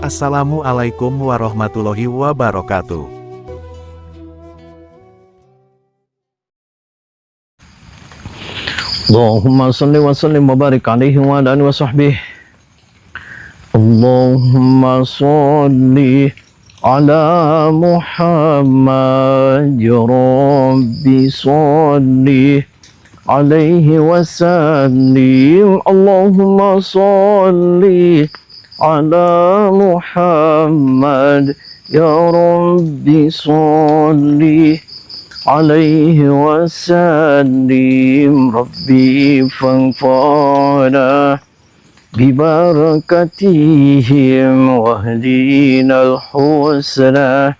Assalamualaikum warahmatullahi wabarakatuh. Allahumma salli wa sallim wa barik alaihi wa ala alihi wa sahbihi. Allahumma salli ala Muhammad ya Rabbi salli alaihi wa sallim. Allahumma salli ala Muhammad ya Rabbi salli alaihi wa sallim. Rabbi fanfa'na bibarakatihim wahdina al-husna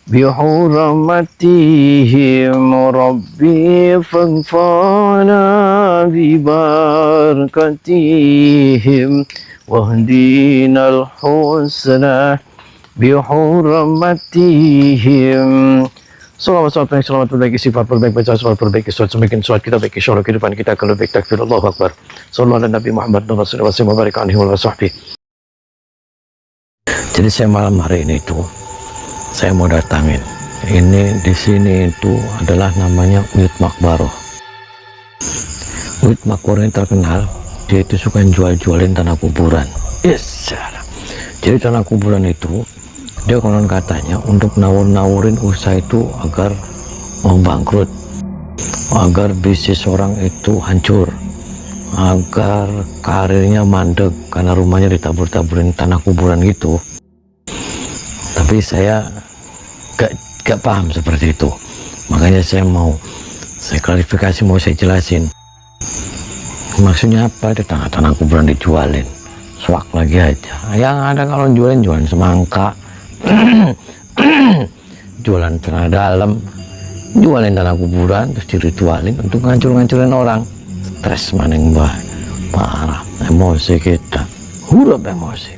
bihurmatihim. Rabbi fanfa'na bibarakatihim wahdina al-husna bihurmatihim. Salawat perbaiki sifat perbaik, baca salawat perbaiki salawat, semakin salawat kita baiki insyaallah kehidupan kita akan lebih takbir. Allahu Akbar. Sallallahu ala Nabi Muhammad Rasulullah sallallahu alaihi wasallam. Jadi saya malam hari ini itu saya mau datangin. Ini di sini itu adalah namanya Uyut Makbaroh. Uyut Makbaroh yang terkenal, dia itu suka jual-jualin tanah kuburan. Yes. Jadi tanah kuburan itu dia konon katanya untuk nawur-nawurin usaha itu agar mau bangkrut, agar bisnis orang itu hancur, agar karirnya mandek karena rumahnya ditabur-taburin tanah kuburan gitu. Tapi saya gak paham seperti itu, makanya saya klarifikasi, mau saya jelasin maksudnya apa. Itu tanah kuburan dijualin, swak lagi aja. Yang ada kalau jualin semangka, jualan tanah dalam, jualin tanah kuburan, terus diritualin untuk ngancur-ngancurin orang. Stres maning parah, emosi kita, huruf emosi.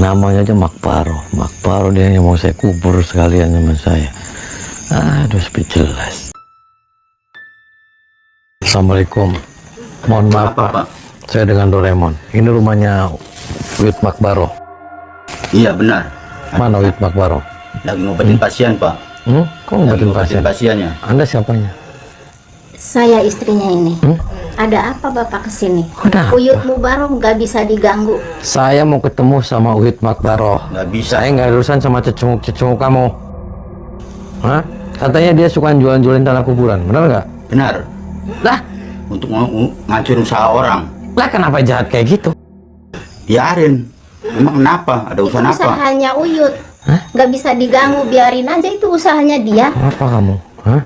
Namanya aja Makbaroh. Makbaroh dia yang mau saya kubur sekalian sama saya. Aduh, speechless. Assalamualaikum. Mohon maaf Pak, saya dengan Doraemon. Ini rumahnya Uyut Makbaroh. Iya benar. Mana Uyut Makbaroh? Lagi ngobatin pasien Pak. Kok ngobatin pasien? Pasiennya. Anda siapanya? Saya istrinya ini. Ada apa Bapak kesini? Ada apa? Uyut Makbaroh nggak bisa diganggu. Saya mau ketemu sama Uyut Makbaroh. Nggak bisa. Saya nggak ada urusan sama cecunguk kamu. Hah? Katanya dia suka jualan-jualin tanah kuburan, benar nggak? Benar. Lah, Untuk ngancurin usaha orang. lah kenapa jahat kayak gitu? Biarin. Emang kenapa? Ada Itu usaha apa? usahanya Uyut. Nggak bisa diganggu, biarin aja, itu usahanya dia. Apa kamu? Hah?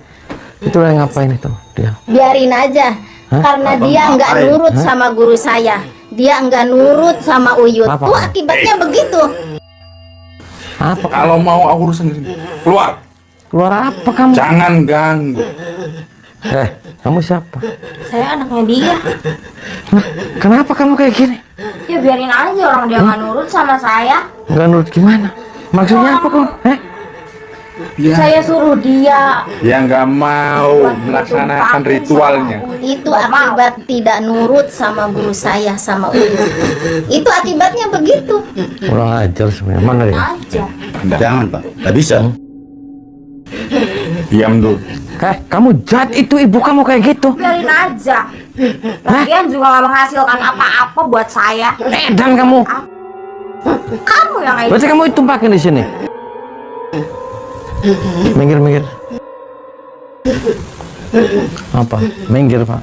Itu yang ngapain itu dia? Biarin aja. Karena Apa dia nggak ngapain? nurut sama guru saya. Dia nggak nurut sama Uyut. Apa Tuh kamu? akibatnya begitu. Apa? Kalau mau urusan di sini, keluar. Keluar apa kamu? Jangan ganggu. Kamu siapa? Saya anaknya dia. Kenapa kamu kayak gini? Ya biarin aja, orang dia nggak nurut sama saya. Nggak nurut gimana? Maksudnya apa kamu? Saya suruh dia Dia nggak mau melaksanakan ritualnya. Itu akibat tidak nurut sama guru saya, sama Uyut. Itu akibatnya begitu. Kurang ajar sebenarnya. Mana dia? aja. Jangan Pak. Nggak bisa. Diam dulu. Kamu jahat, itu ibu kamu kayak gitu. Biarin aja. Lagian juga nggak menghasilkan apa-apa buat saya. Dan kamu. Kamu yang kayak Berarti kamu ditumpakin di sini. Minggir. Apa? Minggir Pak.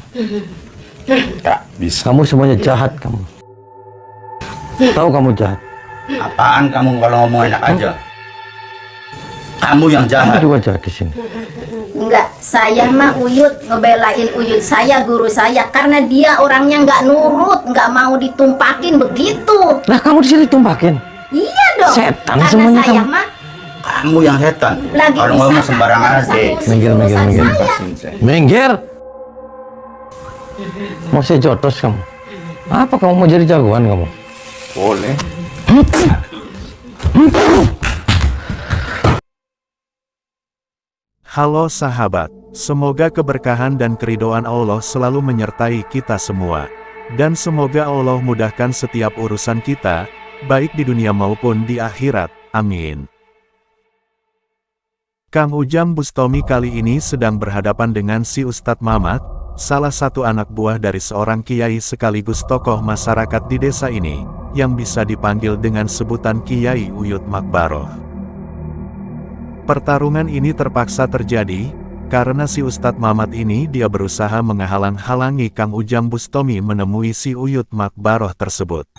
Nggak bisa. Kamu semuanya jahat kamu. Tahu kamu jahat. Apaan kamu kalau ngomong enak aja? Kamu yang Kamu jahat. juga jahat di sini. Enggak, saya mah Uyut ngebelain Uyut saya, guru saya, karena dia orangnya nggak nurut, nggak mau ditumpakin begitu. Lah kamu di sini ditumpakin. Iya dong. Setan karena semuanya saya kamu. mah Kamu yang setan. lagi Kalau di ngomong sana, sembarangan nggak aja. usah ngurusin Minggir. urusan saya. Lepasin saya. Minggir. Mau saya jotos kamu. Apa kamu mau jadi jagoan kamu? Boleh. Halo sahabat, semoga keberkahan dan keridhaan Allah selalu menyertai kita semua. Dan semoga Allah mudahkan setiap urusan kita. baik di dunia maupun di akhirat. Amin. Kang Ujang Bustomi kali ini sedang berhadapan dengan si Ustadz Mamat, salah satu anak buah dari seorang kiai sekaligus tokoh masyarakat di desa ini, yang bisa dipanggil dengan sebutan Kiai Uyut Makbaroh. Pertarungan ini terpaksa terjadi, karena si Ustadz Mamat ini dia berusaha menghalang-halangi Kang Ujang Bustomi menemui si Uyut Makbaroh tersebut.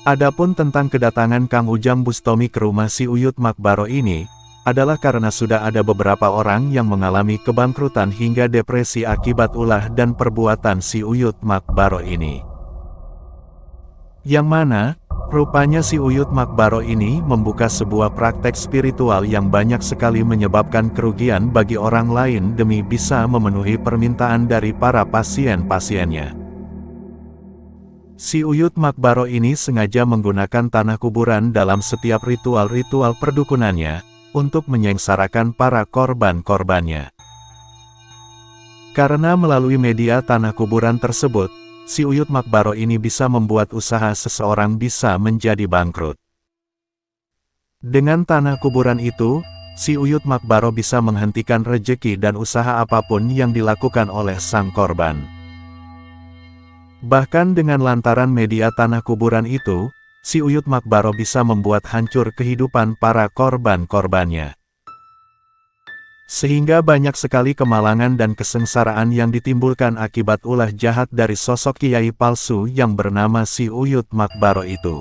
Adapun tentang kedatangan Kang Ujang Bustomi ke rumah si Uyut Makbaroh ini, adalah karena sudah ada beberapa orang yang mengalami kebangkrutan hingga depresi akibat ulah dan perbuatan si Uyut Makbaroh ini. Yang mana, rupanya si Uyut Makbaroh ini membuka sebuah praktek spiritual yang banyak sekali menyebabkan kerugian bagi orang lain demi bisa memenuhi permintaan dari para pasien-pasiennya. Si Uyut Makbaroh ini sengaja menggunakan tanah kuburan dalam setiap ritual-ritual perdukunannya, untuk menyengsarakan para korban-korbannya. Karena melalui media tanah kuburan tersebut, si Uyut Makbaroh ini bisa membuat usaha seseorang bisa menjadi bangkrut. Dengan tanah kuburan itu, si Uyut Makbaroh bisa menghentikan rejeki dan usaha apapun yang dilakukan oleh sang korban. Bahkan dengan lantaran media tanah kuburan itu, si Uyut Makbaroh bisa membuat hancur kehidupan para korban-korbannya. Sehingga banyak sekali kemalangan dan kesengsaraan yang ditimbulkan akibat ulah jahat dari sosok kiai palsu yang bernama si Uyut Makbaroh itu.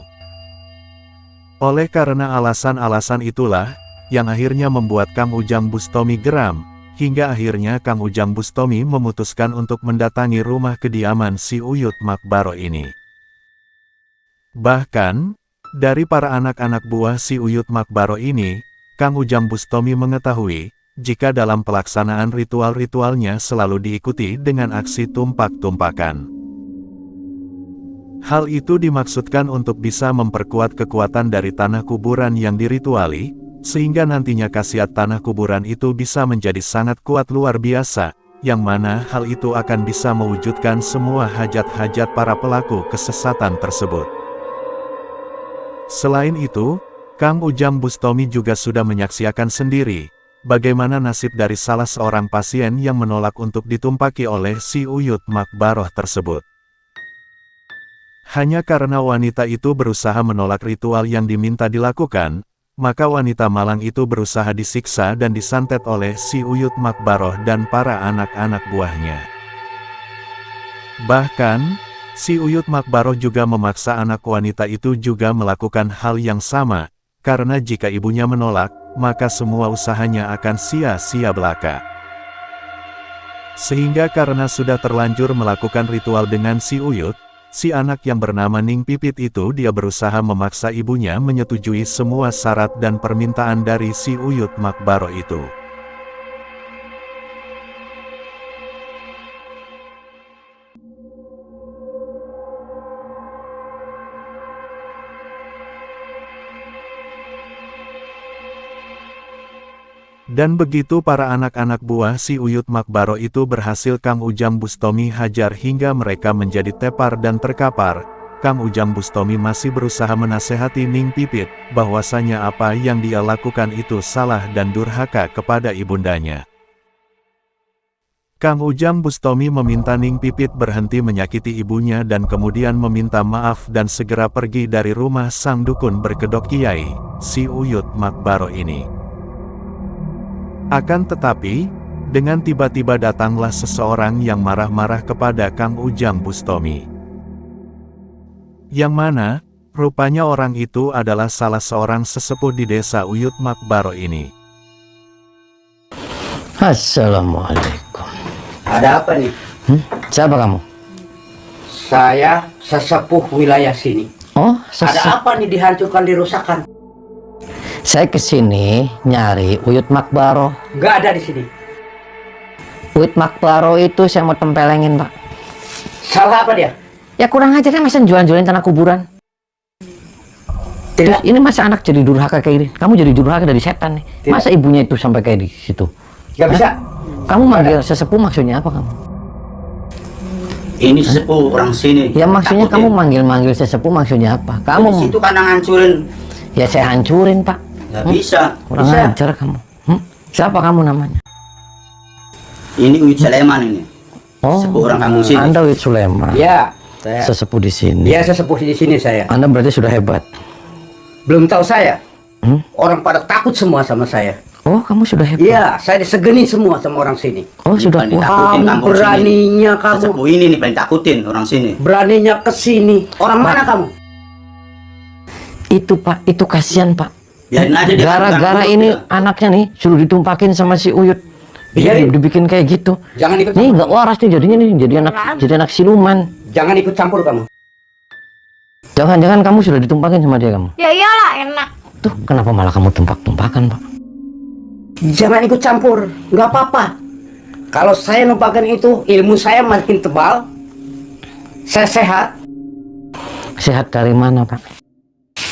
Oleh karena alasan-alasan itulah, yang akhirnya membuat Kang Ujang Bustomi geram, hingga akhirnya Kang Ujang Bustomi memutuskan untuk mendatangi rumah kediaman si Uyut Makbaroh ini. Bahkan, dari para anak-anak buah si Uyut Makbaroh ini, Kang Ujang Bustomi mengetahui, jika dalam pelaksanaan ritual-ritualnya selalu diikuti dengan aksi tumpak-tumpakan. Hal itu dimaksudkan untuk bisa memperkuat kekuatan dari tanah kuburan yang dirituali, sehingga nantinya khasiat tanah kuburan itu bisa menjadi sangat kuat luar biasa, yang mana hal itu akan bisa mewujudkan semua hajat-hajat para pelaku kesesatan tersebut. Selain itu, Kang Ujang Bustomi juga sudah menyaksikan sendiri, bagaimana nasib dari salah seorang pasien yang menolak untuk ditumpaki oleh si Uyut Makbaroh tersebut. Hanya karena wanita itu berusaha menolak ritual yang diminta dilakukan, maka wanita malang itu berusaha disiksa dan disantet oleh si Uyut Makbaroh dan para anak-anak buahnya. Bahkan, si Uyut Makbaroh juga memaksa anak wanita itu juga melakukan hal yang sama, karena jika ibunya menolak, maka semua usahanya akan sia-sia belaka. Sehingga karena sudah terlanjur melakukan ritual dengan si Uyut, si anak yang bernama Ning Pipit itu dia berusaha memaksa ibunya menyetujui semua syarat dan permintaan dari si Uyut Makbaroh itu. Dan begitu para anak-anak buah si Uyut Makbaroh itu berhasil Kang Ujang Bustomi hajar hingga mereka menjadi tepar dan terkapar, Kang Ujang Bustomi masih berusaha menasehati Ning Pipit, bahwasanya apa yang dia lakukan itu salah dan durhaka kepada ibundanya. Kang Ujang Bustomi meminta Ning Pipit berhenti menyakiti ibunya dan kemudian meminta maaf dan segera pergi dari rumah sang dukun berkedok kiai, si Uyut Makbaroh ini. Akan tetapi, dengan tiba-tiba datanglah seseorang yang marah-marah kepada Kang Ujang Bustomi. Yang mana, rupanya orang itu adalah salah seorang sesepuh di desa Uyut Makbaroh ini. Assalamualaikum. Ada apa nih? Siapa kamu? Saya sesepuh wilayah sini. Oh, Ada apa nih dihancurkan, dirusakkan? Saya kesini nyari Uyut Makbaroh. Nggak ada di sini. Uyut Makbaroh itu saya mau tempelengin, Pak. Salah apa dia? Ya kurang aja kan masa jualan-jualin tanah kuburan. Terus Tidak. ini masa anak jadi durhaka kayak gini? Kamu jadi durhaka dari setan nih. Tidak. Masa ibunya itu sampai kayak di situ? Nggak bisa. Kamu manggil sesepuh maksudnya apa kamu? Ini sesepuh orang sini. Ya maksudnya Takutin. kamu manggil-manggil sesepuh maksudnya apa? Kamu di Kamu situ kan ngancurin. ya saya hancurin Pak. Ya bisa. Kurang Bisa. ajar kamu. Siapa kamu namanya? Ini Uyut Sleman ini. Oh, Sesepuh orang kampung sini. Anda Wid Sulaiman. Ya, saya. Sesepuh di sini. Ya, saya sepuh di sini saya. Anda berarti sudah hebat. Belum tahu saya. Hmm? Orang pada takut semua sama saya. Oh, kamu sudah hebat. Iya, saya disegeni semua sama orang sini. Oh, sudah Bukan kuat. ditakutin Kamu kampung beraninya sini. kamu. Sesepuh ini nih paling takutin orang sini. Beraninya ke sini. Orang Pak. mana kamu? Itu Pak, itu kasihan Pak. Biarin aja dia Gara-gara kan ini takut, anaknya nih suruh ditumpakin sama si Uyut. Biarin. Dibikin kayak gitu. Jangan ikut Nih campur. nggak waras nih jadinya nih, jadi anak siluman. Jangan ikut campur kamu. Jangan-jangan kamu sudah ditumpakin sama dia kamu. Ya iyalah enak. Tuh, kenapa malah kamu tumpak-tumpakan, Pak? Jangan ikut campur. Nggak apa-apa. Kalau saya numpakan itu, ilmu saya makin tebal. Saya sehat. Sehat dari mana, Pak?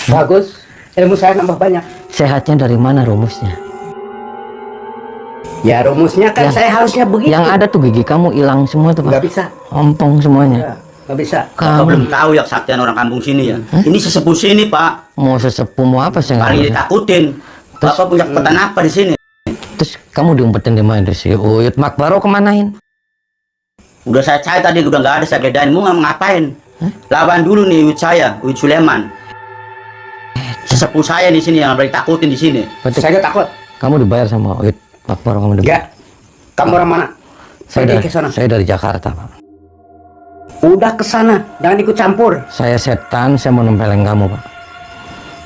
Bagus. Ilmu saya nambah banyak. Sehatnya dari mana rumusnya? Ya rumusnya kan Yang- saya harusnya begitu. Yang ada tuh gigi kamu hilang semua tuh, Pak. Nggak bisa. Ompong semuanya. Ya, nggak bisa. Bapak Kamu belum tahu ya kesaktian orang kampung sini ya. Ini sesepuh sini Pak. mau sesepuh mau apa saya nggak Paling ngerti. ditakutin. Bapak punya kekuatan apa di sini? Terus kamu diumpetin di mana sih? Uyut Makbaro kemanain? Udah saya cari tadi udah nggak ada, saya gedain. Mau ngapain? Lawan dulu nih Uyut saya, Uyut Sulaiman. Sesepuh saya di sini yang paling takutin di sini. Berarti Saya nggak takut. kamu dibayar sama Uyut Makbaro, kamu dibayar? Ya. Kamu orang mana? Saya Pergi ke sana. saya dari Jakarta, Pak. Udah ke sana. Jangan ikut campur. Saya setan, saya mau nempelin kamu, Pak.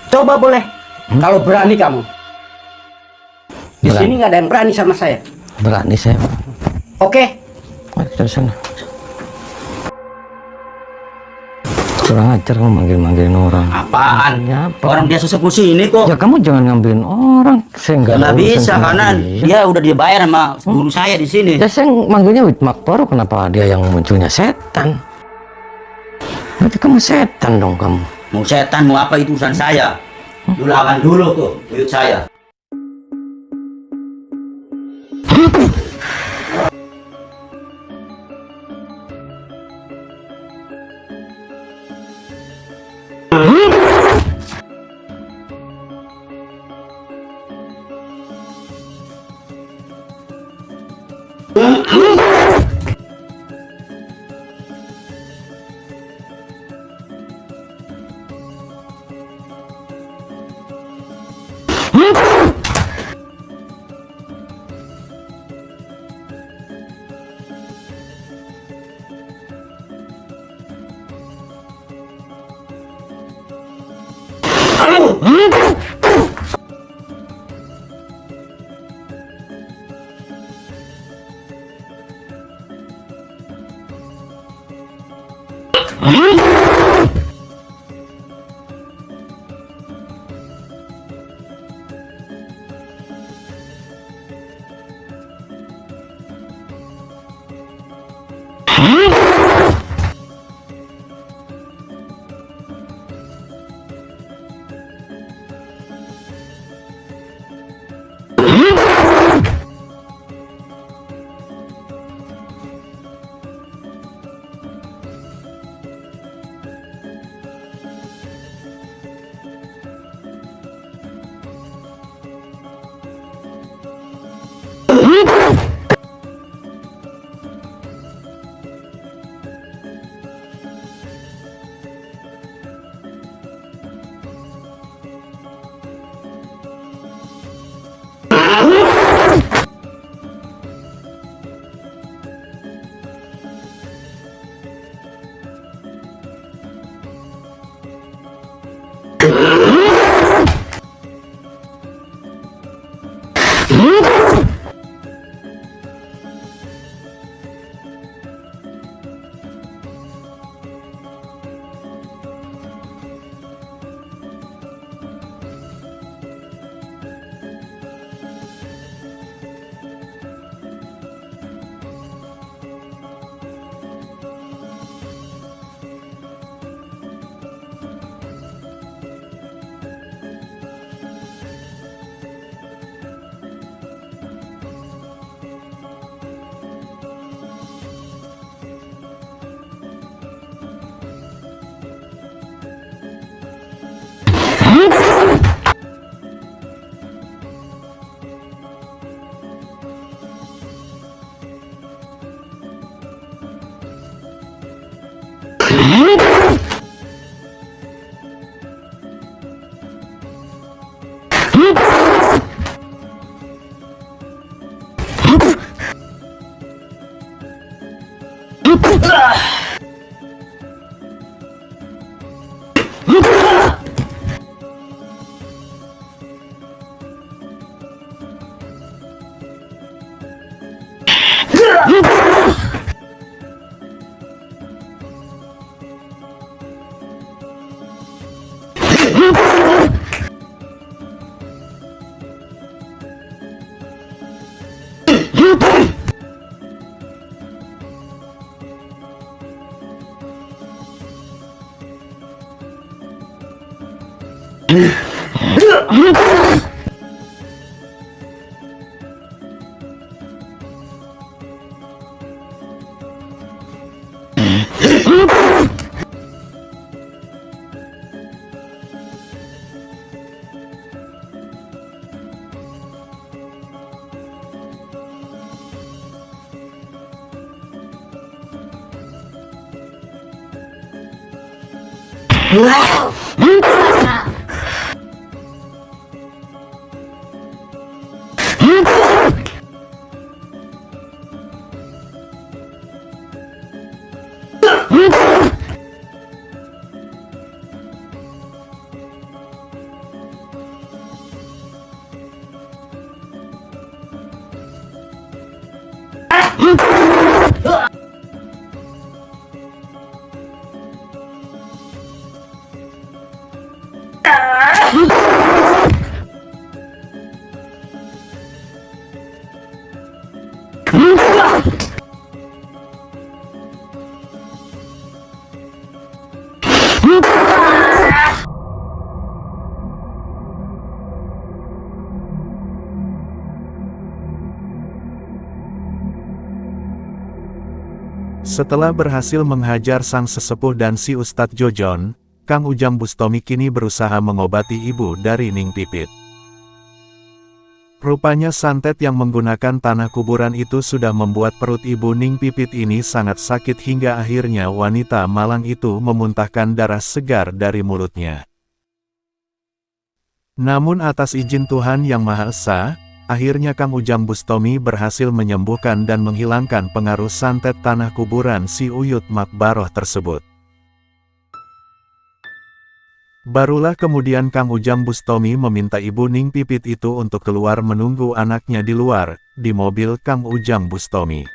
Coba boleh. Kalau berani kamu. Di Berani. sini nggak ada yang berani sama saya. Berani saya, Pak. Oke. Ayo dari sana. Kurang ajar kamu manggil-manggilin orang. Apaan? Ya, apa? Orang dia sesepuh sini kok. Ya kamu jangan ngambilin orang. Saya nggak Ya, nggak ada urusan bisa sama karena dia udah dibayar sama guru saya di sini. Ya saya manggilnya Wid Makbaro, kenapa dia yang munculnya setan? Berarti kamu setan dong kamu. Mau setan mau apa itu urusan saya. Lu lawan dulu tuh Uyut saya. Setelah berhasil menghajar sang sesepuh dan si Ustadz Jojon, Kang Ujang Bustomi kini berusaha mengobati ibu dari Ning Pipit. Rupanya santet yang menggunakan tanah kuburan itu sudah membuat perut ibu Ning Pipit ini sangat sakit hingga akhirnya wanita malang itu memuntahkan darah segar dari mulutnya. Namun atas izin Tuhan Yang Maha Esa, akhirnya Kang Ujang Bustomi berhasil menyembuhkan dan menghilangkan pengaruh santet tanah kuburan si Uyut Makbaroh tersebut. Barulah kemudian Kang Ujang Bustomi meminta ibu Ning Pipit itu untuk keluar menunggu anaknya di luar, di mobil Kang Ujang Bustomi.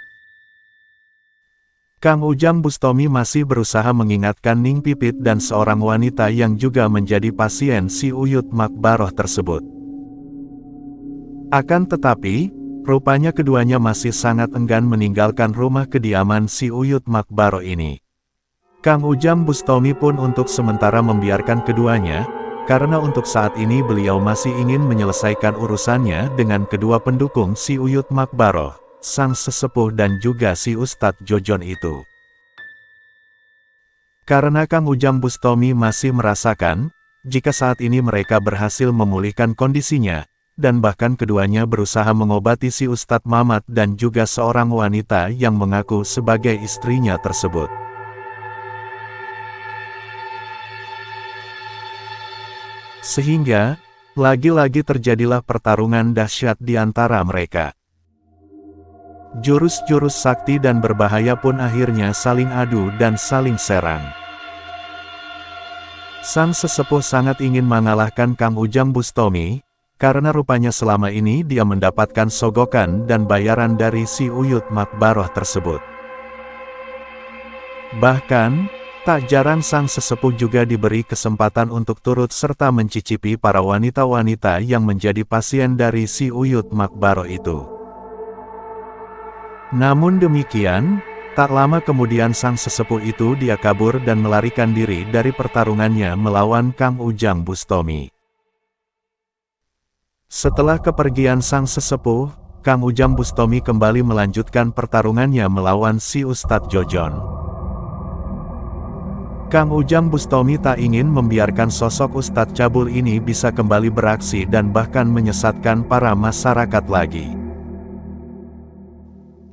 Kang Ujang Bustomi masih berusaha mengingatkan Ning Pipit dan seorang wanita yang juga menjadi pasien si Uyut Makbaroh tersebut. Akan tetapi, rupanya keduanya masih sangat enggan meninggalkan rumah kediaman si Uyut Makbaroh ini. Kang Ujang Bustomi pun untuk sementara membiarkan keduanya, karena untuk saat ini beliau masih ingin menyelesaikan urusannya dengan kedua pendukung si Uyut Makbaroh, sang sesepuh dan juga si Ustadz Jojon itu. Karena Kang Ujang Bustomi masih merasakan, jika saat ini mereka berhasil memulihkan kondisinya, dan bahkan keduanya berusaha mengobati si Ustadz Mamat dan juga seorang wanita yang mengaku sebagai istrinya tersebut. Sehingga, lagi-lagi terjadilah pertarungan dahsyat di antara mereka. Jurus-jurus sakti dan berbahaya pun akhirnya saling adu dan saling serang. Sang sesepuh sangat ingin mengalahkan Kang Ujang Bustomi, karena rupanya selama ini dia mendapatkan sogokan dan bayaran dari si Uyut Makbaroh tersebut. Bahkan, tak jarang sang sesepuh juga diberi kesempatan untuk turut serta mencicipi para wanita-wanita yang menjadi pasien dari si Uyut Makbaroh itu. Namun demikian, tak lama kemudian sang sesepuh itu dia kabur dan melarikan diri dari pertarungannya melawan Kang Ujang Bustomi. Setelah kepergian sang sesepuh, Kang Ujang Bustomi kembali melanjutkan pertarungannya melawan si Ustadz Jojon. Kang Ujang Bustomi tak ingin membiarkan sosok Ustadz Cabul ini bisa kembali beraksi dan bahkan menyesatkan para masyarakat lagi.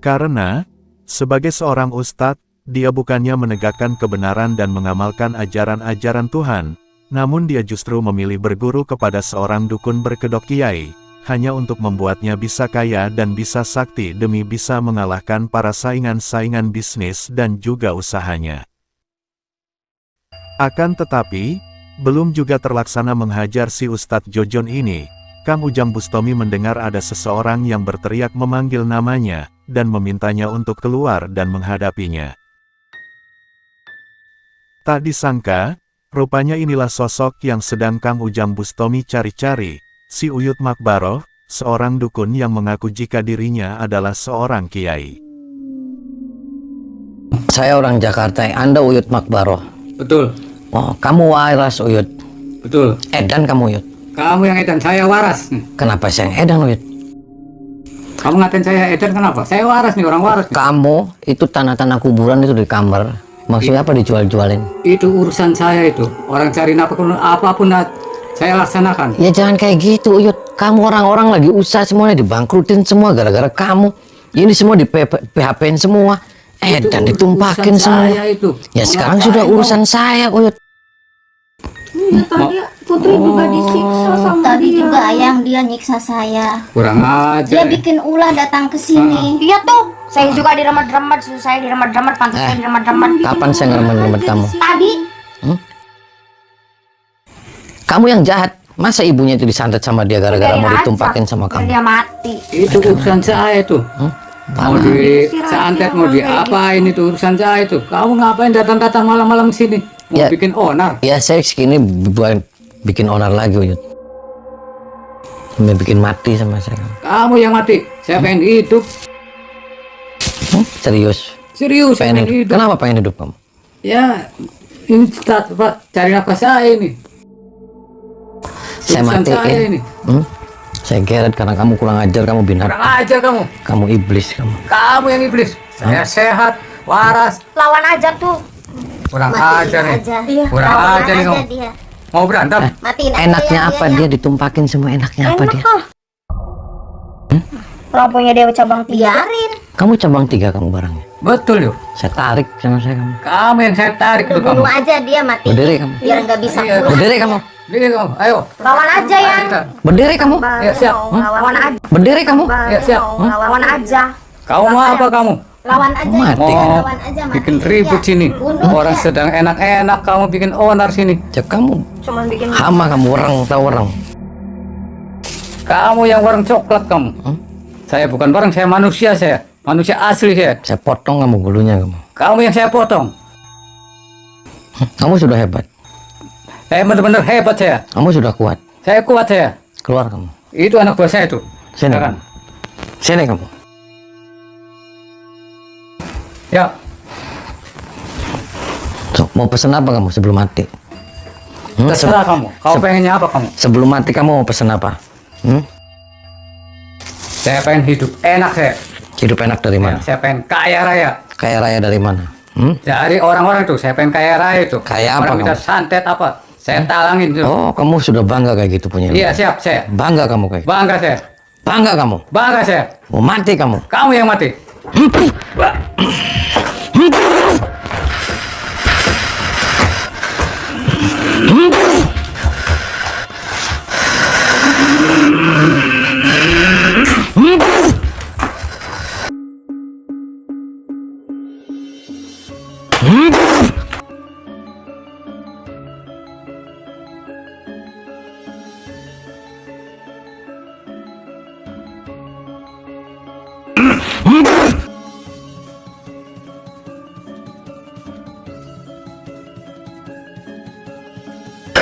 Karena, sebagai seorang ustadz, dia bukannya menegakkan kebenaran dan mengamalkan ajaran-ajaran Tuhan, namun dia justru memilih berguru kepada seorang dukun berkedok kiai, hanya untuk membuatnya bisa kaya dan bisa sakti demi bisa mengalahkan para saingan-saingan bisnis dan juga usahanya. Akan tetapi, belum juga terlaksana menghajar si Ustadz Jojon ini, Kang Ujang Bustomi mendengar ada seseorang yang berteriak memanggil namanya, dan memintanya untuk keluar dan menghadapinya. Tak disangka, rupanya inilah sosok yang sedang Kang Ujang Bustomi cari-cari, si Uyut Makbaroh, seorang dukun yang mengaku jika dirinya adalah seorang kiai. Saya orang Jakarta, Anda Uyut Makbaroh. Betul, Oh, kamu waras Uyut. betul. Edan kamu Uyut. Kamu yang edan, saya waras. Kenapa saya yang edan Uyut? Kamu ngatain saya edan kenapa? Saya waras nih, orang waras nih. Kamu itu tanah-tanah kuburan itu di kamar. Maksudnya apa dijual-jualin? Itu urusan saya itu. Orang cari nafkah apapun saya laksanakan. Ya jangan kayak gitu Uyut. Kamu orang-orang lagi usaha semuanya dibangkrutin semua gara-gara kamu. Ini semua di PHP-in semua. Dan ditumpakin urusan semua. saya itu. Ya sekarang Ngapain sudah kau? urusan saya Uyut. Tadi Putri juga disiksa sama Tadi dia. juga ayang dia nyiksa saya. Kurang aja. Dia bikin ulah datang ke sini. Iya tuh, saya juga diremet-remet, susu saya diremet-remet, pantat saya diremet-remet. Kapan saya ngeremet-remet kamu? Tadi Kamu yang jahat. Masa ibunya itu disantet sama dia gara-gara mau ditumpakin sama kamu? dia mati. Itu urusan saya itu. Mau di santet, mau diapain itu urusan saya itu. Kamu ngapain datang-datang malam-malam sini? Mau Ya. bikin onar? Ya saya segini buat bikin onar lagi Uyut. Sampai bikin mati sama saya. Kamu yang mati. Saya pengen hidup. Serius? Serius, saya Pengen pengen hidup. hidup. Kenapa pengen hidup kamu? Ya, ini Pak, cari nafkah saya ini. Saya Urusan saya matiin. ini. Saya geret karena kamu kurang ajar, kamu binatang. Kurang ajar kamu. Kamu iblis kamu. Kamu yang iblis. Saya sehat, waras. Lawan aja tuh. Kurang Matiin ajar nih. aja. Kurang Lawan ajar nih aja kamu. dia. Mau berantem? Matiin aja Enaknya ya apa ya. dia ditumpakin semua, enaknya apa dia? Kalau punya Dewa cabang tiga. Biarin. Kamu cabang 3 kamu barangnya. Betul yuk. Saya tarik sama saya kamu. Kamu yang saya tarik itu kamu. Bunuh aja dia mati. Berdiri kamu. Biar nggak bisa Iya. pulang. Berdiri kamu. Ini kamu, ayo. Lawan aja ya. Berdiri kamu. Ya siap. Lawan aja. Berdiri kamu. Ya siap. Lawan aja. Kamu mau apa kamu? Lawan aja. Mati. Mau Lawan aja mati. bikin ribut Iya. sini. Bunuh Orang dia. sedang enak-enak kamu bikin onar sini. Cek kamu. Cuman bikin Hama kamu, orang tahu orang. Kamu yang warung coklat kamu. Saya bukan barang, saya manusia saya. Manusia asli saya. Saya potong kamu bulunya kamu. Kamu yang saya potong. Kamu sudah hebat. Saya benar-benar hebat saya. Kamu sudah kuat. Saya kuat saya. Keluar kamu. Itu anak buah saya itu. Sini. Silakan. Sini kamu. Ya, So, mau pesen apa kamu sebelum mati? terserah kamu. Kau pengennya apa kamu? Sebelum mati kamu mau pesen apa? Saya pengen hidup enak saya. Hidup enak dari Ya, mana? saya pengen kaya raya. Kaya raya dari mana? Dari orang-orang itu, saya pengen kaya raya itu. Kaya apa Orang minta kamu? santet apa? Saya talangin itu. Oh, kamu sudah bangga kayak gitu punya. Iya, siap saya. Bangga kamu kayak. Bangga saya. Bangga kamu. Bangga saya. Mau mati kamu. Kamu yang mati.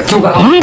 Juga kamu.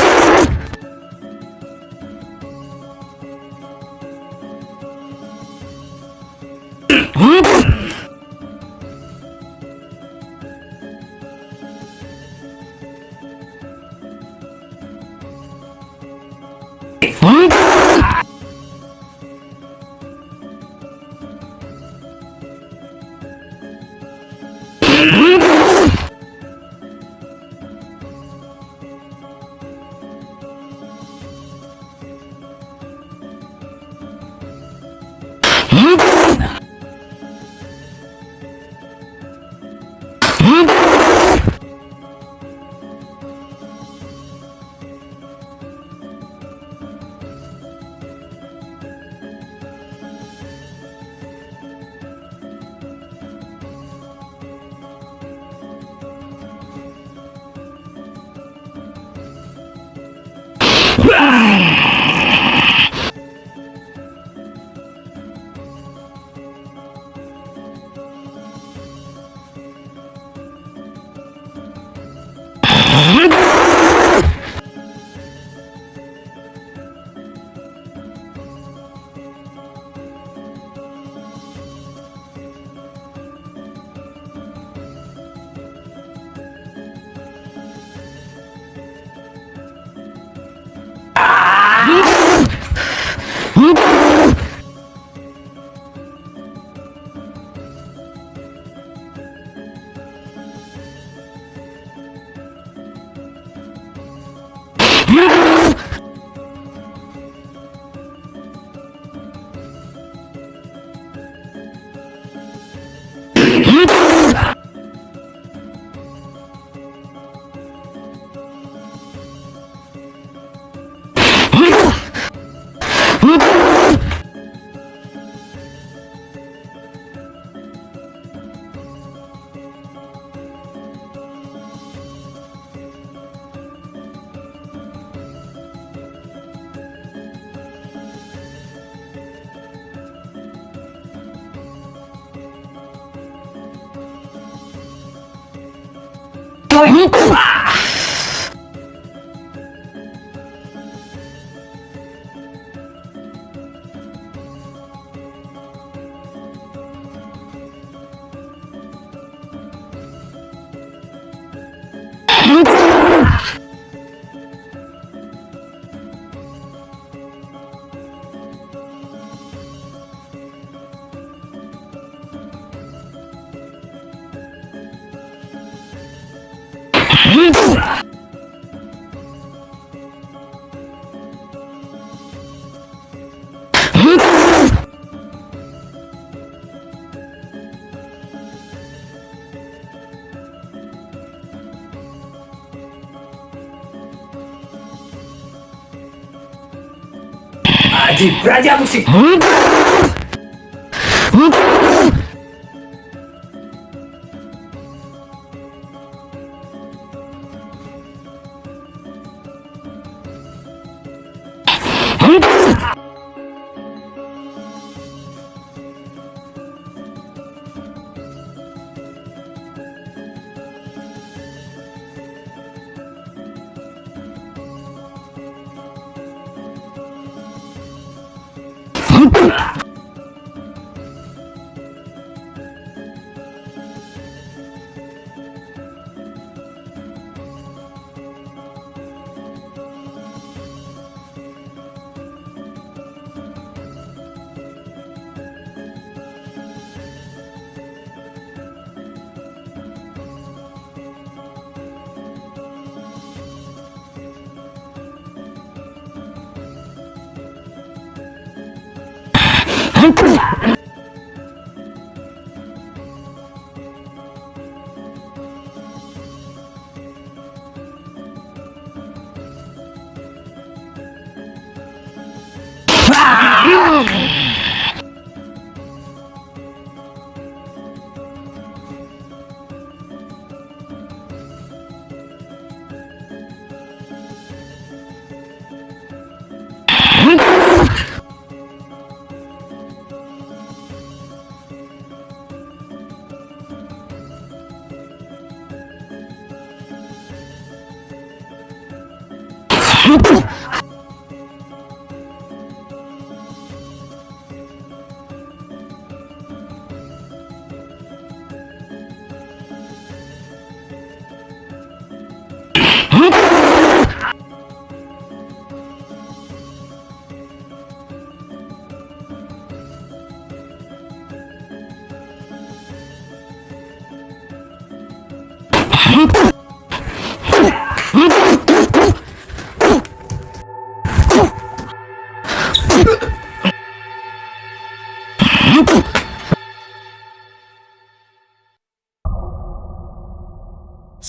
Aji Braja Musik.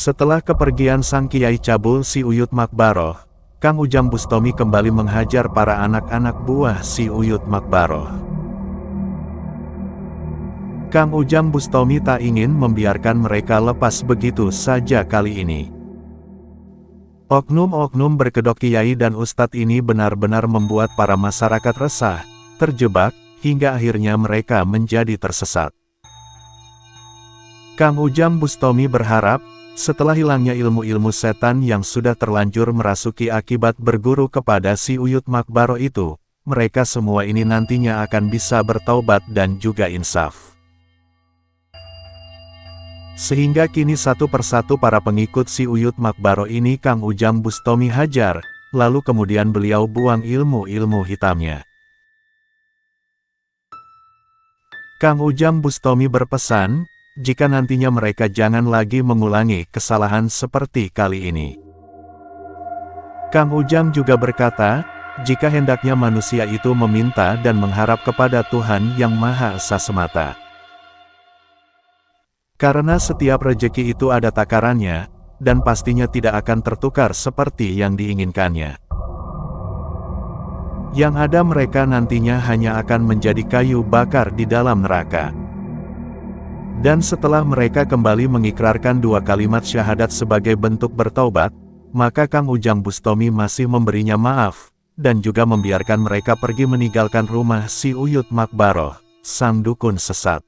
Setelah kepergian sang Kiai Cabul si Uyut Makbaroh, Kang Ujang Bustomi kembali menghajar para anak-anak buah si Uyut Makbaroh. Kang Ujang Bustomi tak ingin membiarkan mereka lepas begitu saja kali ini. Oknum-oknum berkedok kiai dan ustadz ini benar-benar membuat para masyarakat resah, terjebak, hingga akhirnya mereka menjadi tersesat. Kang Ujang Bustomi berharap, setelah hilangnya ilmu-ilmu setan yang sudah terlanjur merasuki akibat berguru kepada si Uyut Makbaro itu, mereka semua ini nantinya akan bisa bertaubat dan juga insaf. Sehingga kini satu persatu para pengikut si Uyut Makbaro ini Kang Ujang Bustomi hajar, lalu kemudian beliau buang ilmu-ilmu hitamnya. Kang Ujang Bustomi berpesan, jika nantinya mereka jangan lagi mengulangi kesalahan seperti kali ini. Kang Ujang juga berkata, jika hendaknya manusia itu meminta dan mengharap kepada Tuhan Yang Maha Esa semata. Karena setiap rejeki itu ada takarannya, dan pastinya tidak akan tertukar seperti yang diinginkannya. Yang ada mereka nantinya hanya akan menjadi kayu bakar di dalam neraka. Dan setelah mereka kembali mengikrarkan 2 kalimat syahadat sebagai bentuk bertaubat, maka Kang Ujang Bustomi masih memberinya maaf, dan juga membiarkan mereka pergi meninggalkan rumah si Uyut Makbaro, sang dukun sesat.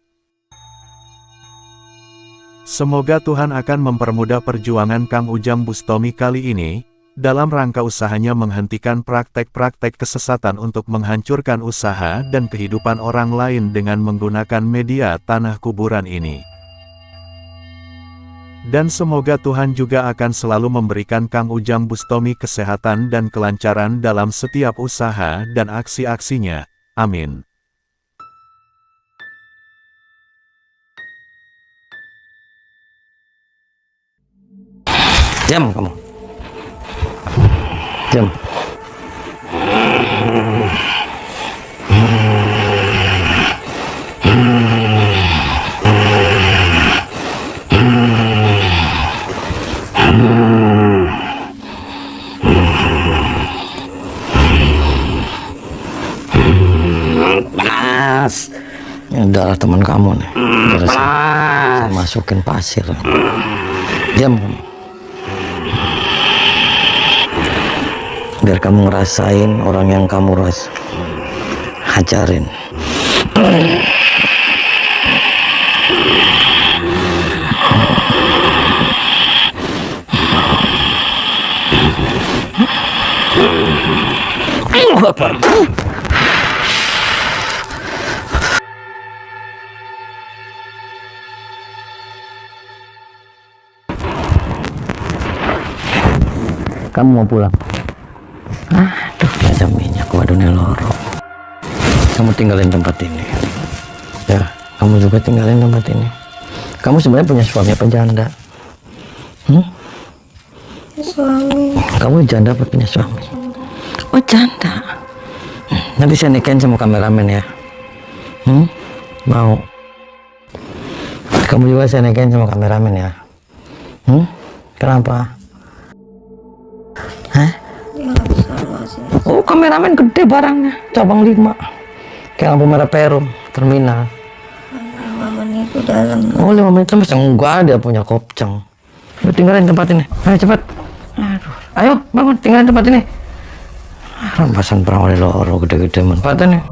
Semoga Tuhan akan mempermudah perjuangan Kang Ujang Bustomi kali ini, dalam rangka usahanya menghentikan praktek-praktek kesesatan untuk menghancurkan usaha dan kehidupan orang lain dengan menggunakan media tanah kuburan ini. Dan semoga Tuhan juga akan selalu memberikan Kang Ujang Bustomi kesehatan dan kelancaran dalam setiap usaha dan aksi-aksinya. Amin. Diam kamu. Diam. Panas. Ini darah teman kamu nih. Darah saya masukin pasir. Diam kamu. Biar kamu ngerasain orang yang kamu hajarin. Kamu mau pulang? Aduh, ada minyak wadonnya loro. Kamu tinggalin tempat ini. Ya, kamu juga tinggalin tempat ini. Kamu sebenarnya punya suami apa janda? Suami. Kamu janda apa punya suami? Oh, janda. Nanti saya nikahin sama kameramen ya. Mau? Kamu juga saya nikahin sama kameramen ya. Kenapa? Hah? Oh, kameramen gede barangnya, cabang 5. Kayak lampu merah Perum, terminal. 5 menit itu dalam. Oh, 5 menit masa enggak ada punya kopcang. Ayo tinggalin tempat ini. Ayo cepat. Aduh, ayo bangun tinggalin tempat ini. Rampasan perang oleh loro gede-gede manfaatnya.